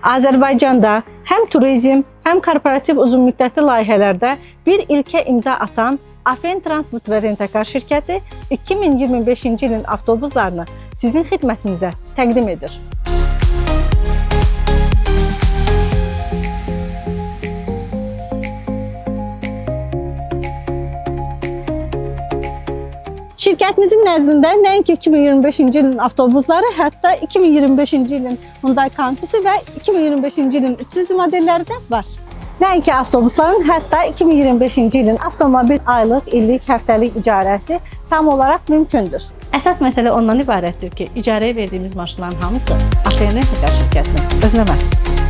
Azərbaycanda həm turizm, həm korporativ uzunmüddətli layihələrdə bir ilkə imza atan Afen Transport və Rentakar şirkəti 2025-ci ilin avtobuslarını sizin xidmətinizə təqdim edir. Şirkətimizin nəzdində nəinki 2025-ci ilin avtobusları, hətta 2025-ci ilin Hyundai Countach və 2025-ci ilin 300 modelləri də var. Nəinki avtobusların, hətta 2025-ci ilin avtomobil aylıq, illik, həftəlik icarəsi tam olaraq mümkündür. Əsas məsələ ondan ibarətdir ki, icarəyə verdiyimiz maşınların hamısı Afen Rentakar şirkətinin özünə məxsusdur.